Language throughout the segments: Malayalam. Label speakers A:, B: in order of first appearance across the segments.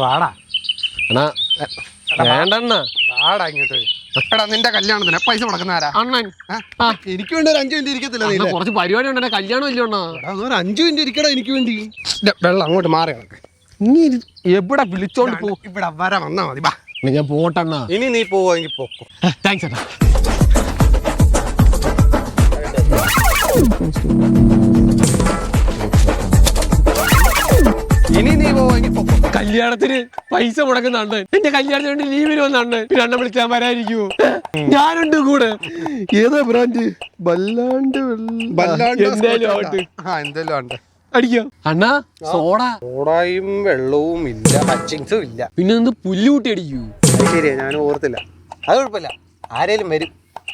A: വാടാ
B: അണ്ണാ വേണ്ടണ്ണ
A: വാടാ ഇങ്ങോട്ട്. എടാ നിന്റെ കല്യാണത്തിന് പൈസ മുടക്കുന്നവരാ?
B: അണ്ണൻ
A: എനിക്ക് വേണ്ടി ഒരു 5 മിനിറ്റ് ഇരിക്കത്തില്ല.
B: കുറച്ച് പരിപാടി ഉണ്ടെ കല്യാണം ഇല്ല അണ്ണാ.
A: ഒരു 5 മിനിറ്റ് ഇരിക്കടാ എനിക്ക് വേണ്ടി. വെള്ളം അങ്ങോട്ട് മാറി കിടക്ക്.
B: നീ എവിടെ വിളിച്ചോണ്ട് പോ.
A: ഇവിടെ വരെ വന്നാ മതി. ബാ
B: ഞാൻ പോട്ടണ്ണ.
A: ഇനി നീ പോവെങ്കിൽ പോക്കോ.
B: താങ്ക്സ് അണ്ണാ.
A: ഇനി നീ പോവെങ്കിൽ പോക്കോ.
B: കല്യാണത്തിന് പൈസ മുടക്കുന്നുണ്ട്. എന്റെ കല്യാണത്തിന് വേണ്ടി ലീവിന് വന്നുണ്ട്. പിന്നെ അണ്ണ വിളിച്ചാൽ വരാതിരിക്കുവോ? ഞാനുണ്ട് കൂടെ. ഏതാ ബ്രാൻഡ്? ബല്ലാണ്ട് എന്തായാലും ആവട്ടെ.
A: എന്തായാലും ഉണ്ട്.
B: അടിക്കോ അണ്ണാ?
A: സോഡയും വെള്ളവും ഇല്ല, ടച്ചിങ്സും ഇല്ല.
B: പിന്നെ ഒന്ന് പുല്ലുകൂട്ടി അടിക്കൂ.
A: ശരിയാ, ഞാൻ ഓർത്തില്ല. അത് കുഴപ്പമില്ല, ആരേലും വരും.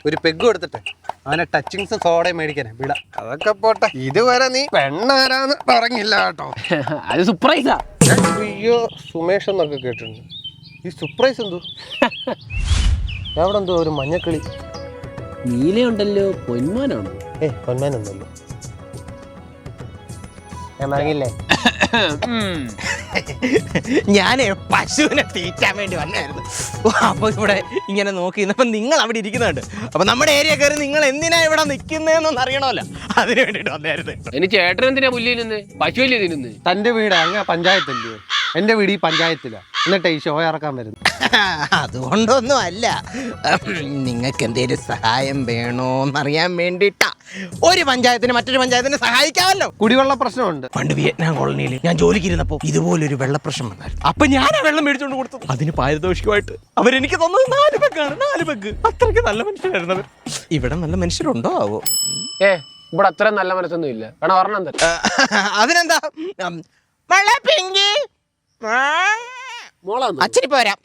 A: ഒരു പെഗ് കൊടുത്തിട്ട് അവനെ ടച്ചിങ്സും സോഡയും മേടിക്കാനേ വിട. അതൊക്കെ പോട്ടെ, ഇതുവരെ നീ പെണ്ണാരാന്ന് പറഞ്ഞില്ല കേട്ടോ.
B: അത് സർപ്രൈസാ.
A: അയ്യോ, സുമേഷ് എന്നൊക്കെ കേട്ടിട്ടുണ്ട്. ഈ സർപ്രൈസ് എന്തോ? അവിടെ എന്തോ ഒരു മഞ്ഞക്കിളി.
B: നീലയുണ്ടല്ലോ, പൊന്മാനാണോ?
A: പൊന്മാനൊന്നല്ലോ. ഞാൻ പറഞ്ഞില്ലേ,
C: ഞാനേ പശുവിനെ തീറ്റാൻ വേണ്ടി വന്നായിരുന്നു. അപ്പൊ ഇവിടെ ഇങ്ങനെ നോക്കി അപ്പൊ നിങ്ങൾ അവിടെ ഇരിക്കുന്നുണ്ട്. അപ്പൊ നമ്മുടെ ഏരിയ കയറി നിങ്ങൾ എന്തിനാ ഇവിടെ നിൽക്കുന്നതെന്നൊന്ന് അറിയണമല്ലോ, അതിന് വേണ്ടിട്ട് വന്നായിരുന്നു.
B: ഇനി ചേട്ടൻ എന്തിനാ പുല്ലിൽ നിന്ന്? പശുവല്ലേ തിന്നുന്നത്?
A: തന്റെ വീട് അങ്ങ് പഞ്ചായത്തല്ലേ? എന്റെ വീട് ഈ പഞ്ചായത്തിലാ. എന്നിട്ട് ഈ ഷോ ഇറക്കാൻ വരുന്നു.
C: അതുകൊണ്ടൊന്നും അല്ല, നിങ്ങൾക്ക് എന്തെങ്കിലും സഹായം വേണോന്നറിയാൻ വേണ്ടിട്ടാ. ഒരു പഞ്ചായത്തിന് മറ്റൊരു പഞ്ചായത്തിനെ സഹായിക്കാമല്ലോ.
A: കുടിവെള്ള പ്രശ്നമുണ്ട്.
C: പണ്ട് വിയറ്റ്നാം കോളനിയിൽ ഞാൻ ജോലിക്കിരുന്നപ്പോ ഇതുപോലൊരു വെള്ളപ്രശ്നം വന്നായിരുന്നു. അപ്പൊ ഞാൻ ആ വെള്ളം മേടിച്ചോണ്ട് കൊടുത്തു. അതിന് പാരിതോഷികമായിട്ട് അവരെനിക്ക് തന്നത് 4 പെഗ്ഗാണ്. 4 പെഗ്. അത്രയ്ക്ക് നല്ല മനുഷ്യരായിരുന്നു അവർ. ഇവിടെ നല്ല മനുഷ്യരുണ്ടോ ആവോ?
B: ഇവിടെ അത്ര നല്ല മനസ്സൊന്നും ഇല്ല. വേണം ഒരെണ്ണം തന്നെ.
C: അതിനെന്താ അച്ഛനിപ്പോ വരാം.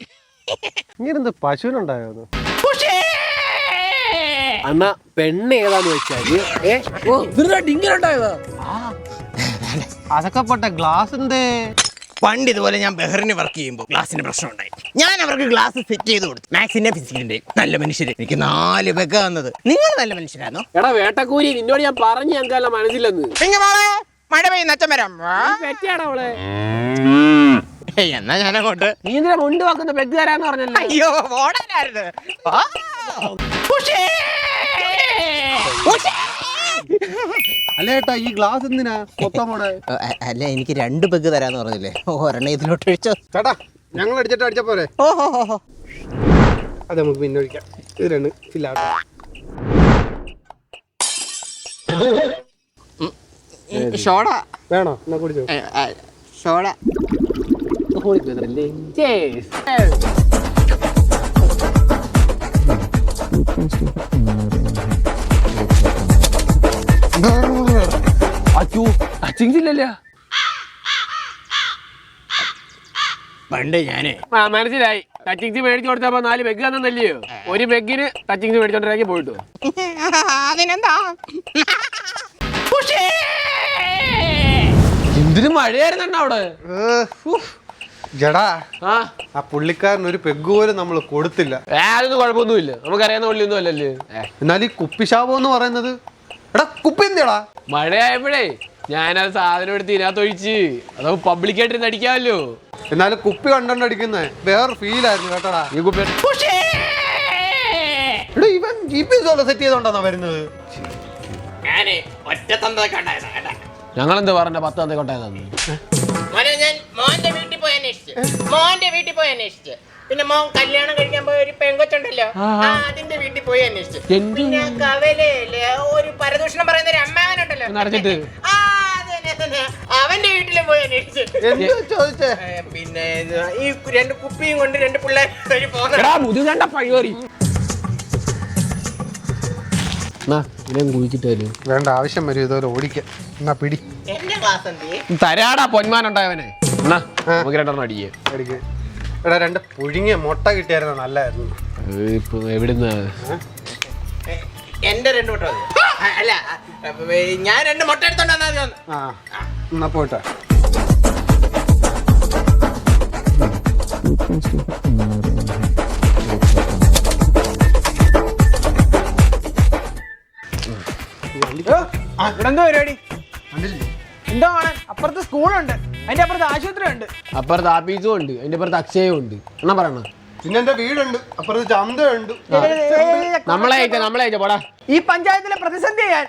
A: ഇങ്ങനെന്ത് പശുവിനുണ്ടായോ?
B: അണ്ണ പെണ്ണ് ഏതാന്ന് വെച്ചാല് ഇങ്ങനെ ഉണ്ടായതാ.
A: അതൊക്കെ പോട്ടെ, ഗ്ലാസിന്റെ
C: പണ്ട് ഇതുപോലെ ഞാൻ ബഹറിന് വർക്ക് ചെയ്യുമ്പോൾ ഗ്ലാസിന്റെ പ്രശ്നം ഉണ്ടായി. ഞാൻ അവർക്ക് ഗ്ലാസ് സെറ്റ് ചെയ്ത് കൊടുത്തു. മാക്സിന്റെ ഫിസിക്കിന്റെ നല്ല മനുഷ്യര്. എനിക്ക് 4 പെഗ്ഗ വന്നത്. നിങ്ങൾ നല്ല മനുഷ്യരാണോ?
B: എടാ വേട്ടക്കൂരി, നിന്നോട് ഞാൻ പറഞ്ഞു ഞങ്ങൾക്കല്ല മനസ്സിലെന്ന്.
C: മഴ പെയ്യുന്ന അച്ഛൻ വരാം.
B: അവളെ
C: എന്നാ ഞാനങ്ങോട്ട്.
B: നീ എന്തിനാ മുണ്ട് വെക്കുന്ന പെഗ് തരാന്ന് പറഞ്ഞല്ലോ?
C: അയ്യോ ഓടാനായിരുന്നു.
A: അല്ലേട്ടാ, ഈ ഗ്ലാസ് എന്തിനാ മൊത്തമോടെ?
C: അല്ല, എനിക്ക് 2 പെഗ് തരാന്ന് പറഞ്ഞില്ലേ, ഒരെണ്ണം ഇതിലോട്ട് ഒഴിച്ചോ.
A: ചേട്ടാ, ഞങ്ങൾ അടിച്ചിട്ട് അടിച്ച പോലെ.
C: ഓഹോ,
A: അത് നമുക്ക് പിന്നെ ഒഴിക്കാം. ഇത് 2 ഫില്ലാട്ടോ.
C: ഷോട
A: വേണോ? എന്നാ കുടിച്ചോ.
C: ഷോട
B: ഇല്ലല്ലോ.
C: പണ്ട് ഞാനേ
B: മനസ്സിലായി. ടച്ചിങ്സ് മേടിച്ചു കൊടുത്തപ്പോ 4 പെഗ് തന്നല്ലയോ? ഒരു പെഗിന് ടച്ചിങ്സ് മേടിച്ചോണ്ടിരാക്കി പോയിട്ടു.
C: അതിനെന്താ?
B: എന്തിനു മഴയായിരുന്നോ അവിടെ?
A: ജടാ, ആ പുള്ളിക്കാരൻ ഒരു പെഗ് പോലും നമ്മൾ കൊടുത്തില്ല.
B: അതൊന്നും കുഴപ്പമൊന്നുമില്ല, നമുക്കറിയാവുന്ന പുള്ളിയൊന്നും അല്ലല്ലേ.
A: എന്നാൽ ഈ കുപ്പിശാപം എന്ന് പറയുന്നത്, എടാ കുപ്പി എന്തിയടാ?
B: മഴയായപ്പോഴേ ഞാനത് സാധനം എടുത്ത് ഇതിനകത്ത് ഒഴിച്ച് അത് പബ്ലിക്കായിട്ട് അടിക്കാമല്ലോ.
A: എന്നാലും കുപ്പി കണ്ടോണ്ടടിക്കുന്നേ വേറെ ഫീലായിരുന്നു കേട്ടടാ.
B: ഈ കുപ്പി
A: ഇവൻ GPS സെറ്റ് ചെയ്തോണ്ടാ വരുന്നത്.
B: ഞങ്ങളെന്താ പറഞ്ഞ 10 തന്തേ കൊണ്ടായതാണ്.
C: മോന്റെ വീട്ടിൽ പോയി അന്വേഷിച്ചു. പിന്നെ മോൻ കല്യാണം കഴിക്കാൻ പോയ ഒരു പെങ്കൊച്ചുണ്ടല്ലോ, അതിന്റെ വീട്ടിൽ പോയി അന്വേഷിച്ചു. പിന്നെ കവലയില് ഒരു പരദൂഷണം പറയുന്ന ഒരു അമ്മാവനുണ്ടല്ലോ, അവന്റെ വീട്ടിലും പോയി അന്വേഷിച്ചു.
A: ചോദിച്ചേ.
C: പിന്നെ ഈ 2 കുപ്പിയും കൊണ്ട് 2 പിള്ളേർ
B: കുഴിച്ചിട്ടാലും
A: വേണ്ട, ആവശ്യം വരും ഇതുപോലെ ഓടിക്കാൻ. എന്നാ പിടി.
C: എന്റെ ക്ലാസ് എന്ത്
B: തരാടാ പൊന്മാനുണ്ടായവനെ. നമുക്ക് 2 എണ്ണം അടിക്കേ.
A: എടാ 2 പുഴുങ്ങിയ മുട്ട കിട്ടിയായിരുന്നു, നല്ലായിരുന്നു.
B: എവിടുന്ന?
C: എന്റെ 2 മുട്ട അല്ല, ഞാൻ 2 മുട്ട എടുത്തോണ്ടാ.
A: എന്നാ പോട്ടെ.
C: ഇവിടെ എന്തോ പരിപാടി? എന്തോ ആണ്? അപ്പുറത്ത് സ്കൂളുണ്ട്.
D: അതിന്റെ അപ്പുറത്ത് ആശുപത്രി ഉണ്ട്,
B: അപ്പുറത്ത് ആഫീസും ഉണ്ട്, അതിന്റെ അപ്പുറത്ത് അക്ഷയവും ഉണ്ട്. എന്നാ പറയണ
A: പിന്നെ എന്റെ വീടുണ്ട്, അപ്പുറത്ത് ചന്തയുണ്ട്.
B: നമ്മളെ അയച്ച പോടാ.
D: ഈ പഞ്ചായത്തിലെ പ്രതിസന്ധി ഞാൻ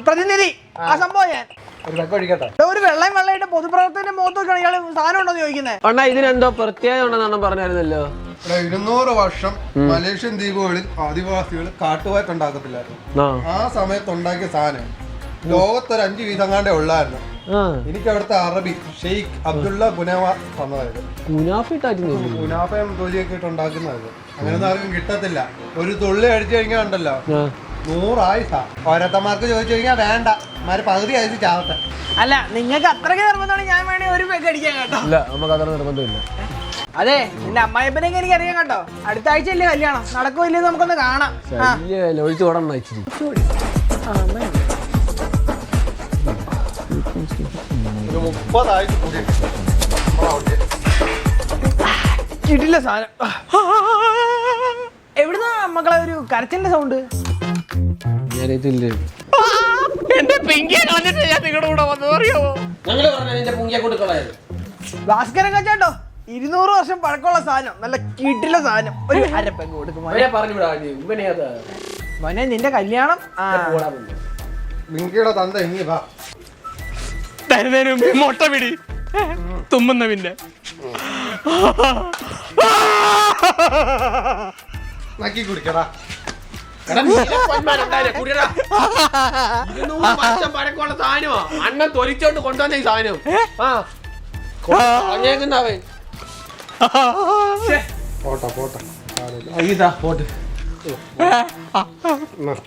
D: പ്രതിനിധി ആ സംഭവം ഞാൻ
A: ഒരു വെക്ക ഒഴിക്കട്ടെ.
D: ഒരു വെള്ളമായിട്ട് പൊതുപ്രവർത്തകന്റെ മുഖത്തൊക്കെയാണ് ഇയാള് സാധനം ഉണ്ടോ ചോദിക്കുന്നത്.
B: അണ്ണാ ഇതിനെന്തോ പ്രത്യേകത ഉണ്ടെന്നാണ് പറഞ്ഞായിരുന്നല്ലോ.
A: 200 വർഷം മലേഷ്യൻ ദ്വീപുകളിൽ ആദിവാസികൾ കാട്ടുവാറ്റ് ഉണ്ടാക്കത്തില്ലായിരുന്നു. ആ സമയത്ത് ഉണ്ടാക്കിയ സാധനം ലോകത്തൊരു 5 വീതങ്ങാണ്ടേ ഉള്ളായിരുന്നു. എനിക്ക് അവിടുത്തെ അറബി ഷെയ്ഖ് അബ്ദുള്ള ഗുനാഫ തന്നതായത്. ഗുനാഫയും തൊലിയൊക്കെ ഇട്ട് ഉണ്ടാക്കുന്നതായത്. അങ്ങനെയൊന്നും ആർക്കും കിട്ടത്തില്ല. ഒരു തുള്ളി അടിച്ചു കഴിഞ്ഞാൽ ഉണ്ടല്ലോ 100 ആയുസാ. ഓരോരുത്തന്മാർക്ക് ചോദിച്ചു കഴിഞ്ഞാൽ വേണ്ട, മാര് പകുതി ആയുസ് ചാവട്ടെ.
D: അല്ല, നിങ്ങൾക്ക് അത്രയ്ക്ക് നിർബന്ധമാണ് ഞാൻ വേണേ ഒരു പെഗ് അടിക്കാൻ കേട്ടോ.
B: ഇല്ല, നമുക്ക് അത്ര നിർബന്ധമില്ല.
D: അതെ, നിന്റെ അമ്മായിപ്പനെയൊക്കെ എനിക്ക് അറിയാം കേട്ടോ. അടുത്ത ആഴ്ച അല്ലേ കല്യാണം, നടക്കോ ഇല്ലേ നമുക്കൊന്ന് കാണാം.
B: ഒഴിച്ചു ഓടണം ഇച്ചിരി.
A: ഒരു 30 ആയുസ് കൂടി
D: കിട്ടില്ല സാധനം. എവിടുന്നാ മക്കളെ ഒരു കരച്ചിലിന്റെ സൗണ്ട്?
C: എന്റെ പിങ്കിയെ കളഞ്ഞിട്ട് ഞാൻ നിങ്ങളുടെ കൂടെ വന്നത് അറിയാമോ?
D: ഭാസ്കരൻ കച്ചാട്ടോ 200 വർഷം പഴക്കമുള്ള സാധനം, നല്ല കിട്ടില്ല സാധനം. ഒരു അരപ്പെങ്ക് കൊടുക്കും മോനെ, നിന്റെ കല്യാണം.
A: മിങ്കിയുടെ തന്ത ഇനി വാ.
C: തരുന്നതിന് മുമ്പ് മുട്ട പിടി തുമ്മുന്ന പിന്നെ
A: നക്കി കുടിക്കടാ.
B: അണ്ണൻ തൊലിച്ചോണ്ട് കൊണ്ടുവന്ന ഈ സാധനം
A: പോട്ടെ പോട്ടെ
B: ഇതാ പോട്ട്.
A: മതി.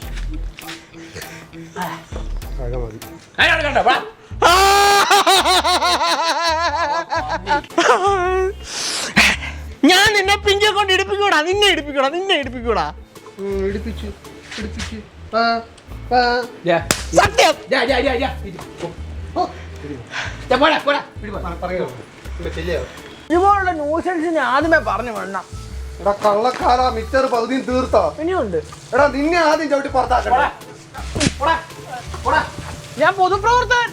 C: ഞാൻ നിന്നെ പിങ്കിയെ കൊണ്ട് ഇടിപ്പിക്കൂടാ, നിന്നെ ഇടിപ്പിക്കൂടാ.
A: ഇടിപ്പിച്ചു.
C: സത്യം.
D: ഇതുപോലുള്ള ന്യൂസൻസ് ഞാൻ ആദ്യമേ പറഞ്ഞു വേണം.
A: എടാ കള്ളക്കാല മിച്ചർ പകുതിയും തീർത്തോ?
D: ഇനിയുണ്ട്.
A: എടാ നിന്നെ ആദ്യം ചവിട്ടി പുറത്താക്കണ്ട.
D: ഞാൻ പൊതുപ്രവർത്തകൻ.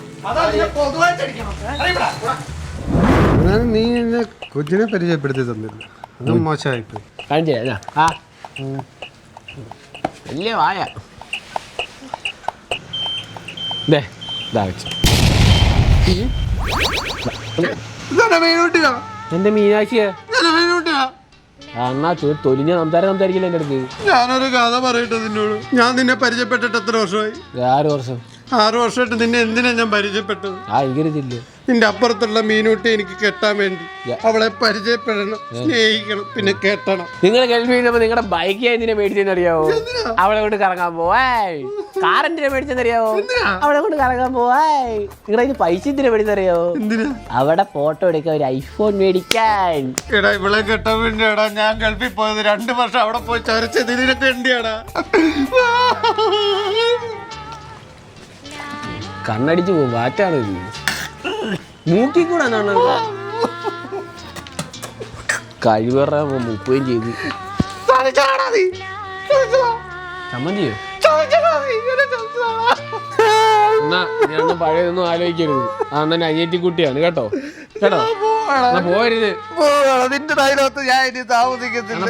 A: നീ എന്നെ കൊച്ചിനെ പരിചയപ്പെടുത്തി തന്നില്ല, അതും മോശമായിപ്പോയി.
B: വലിയ വായ എന്റെ മീനാക്ഷിയാ അണ്ണാ തൊലിഞ്ഞ സംസാരിക്കില്ല എന്റെ അടുത്ത്.
A: ഞാനൊരു കഥ പറയട്ടെ നിന്നോട്. ഞാൻ നിന്നെ പരിചയപ്പെട്ടിട്ട് എത്ര വർഷമായി?
B: 6 വർഷം.
A: 6 വർഷമായിട്ട് നിന്നെ എന്തിനാ ഞാൻ പരിചയപ്പെട്ടത്?
B: എനിക്കറിയത്തില്ല.
A: നിന്റെ അപ്പുറത്തുള്ള മീനൂട്ടി എനിക്ക് കെട്ടാൻ വേണ്ടി. അവളെ പരിചയപ്പെടണം, സ്നേഹിക്കണം, പിന്നെ കെട്ടണം.
B: നിങ്ങൾ ഗൾഫിൽ നിന്നപ്പോ നിങ്ങളുടെ ബൈക്ക് എന്തിനാ മേടിച്ചെന്നറിയാവോ? അവളെ കൊണ്ട് കറങ്ങാൻ പോവായ്. കാർ എന്തിനാ മേടിച്ചെന്നറിയാവോ? അവളെ കൊണ്ട് കറങ്ങാൻ പോവായ്. നിങ്ങളുടെ പൈസ എന്തിനാ മേടിച്ചെന്നറിയാവോ? അവിടെ ഫോട്ടോ എടുക്കാൻ ഒരു ഐഫോൺ മേടിക്കാൻ.
A: എടാ ഇവളെ കെട്ടാൻ വേണ്ടിയാടാ ഞാൻ ഗൾഫിൽ പോയത്. 2 വർഷം അവിടെ പോയി ചരച്ചത് ഇതിനൊക്കെ വേണ്ടിയാടാ.
B: കണ്ണടിച്ചു പോകും, വാറ്റാണ് മൂക്കിക്കൂടാ കഴിവറ 30 ചെയ്ത് ചമ്മന്തിയോ? എന്നാ ഞാനൊന്നും പഴയതൊന്നും ആലോചിക്കരുത്. അന്നെ അനിയത്തിക്കുട്ടിയാണ് കേട്ടോ. പോരുത്.
A: നിന്റെ ഡയലോഗ് ഞാൻ ഇനി താമസിക്കത്തില്ല.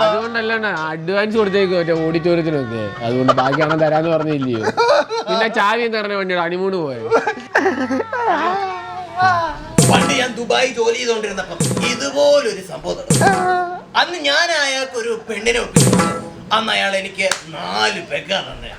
B: അതുകൊണ്ടല്ല അഡ്വാൻസ് കൊടുത്തേക്ക് മറ്റേ ഓഡിറ്റോറിയത്തിനൊക്കെ. അതുകൊണ്ട് ബാക്കിയാണ് തരാന്ന് പറഞ്ഞില്ലയോ? പിന്നെ ചാവി എന്ന് പറഞ്ഞ വേണ്ടിയാണ് ഹണിമൂണ് പോയത്.
E: പണ്ട് ഞാൻ ദുബായി ജോലി ചെയ്തോണ്ടിരുന്നപ്പം ഇതുപോലൊരു സംഭവം. അന്ന് ഞാൻ അയാൾക്ക് ഒരു പെണ്ണിനെ ഒപ്പിച്ചു. അന്ന് അയാൾ എനിക്ക് 4 പെഗ്ഗാ തന്നെ.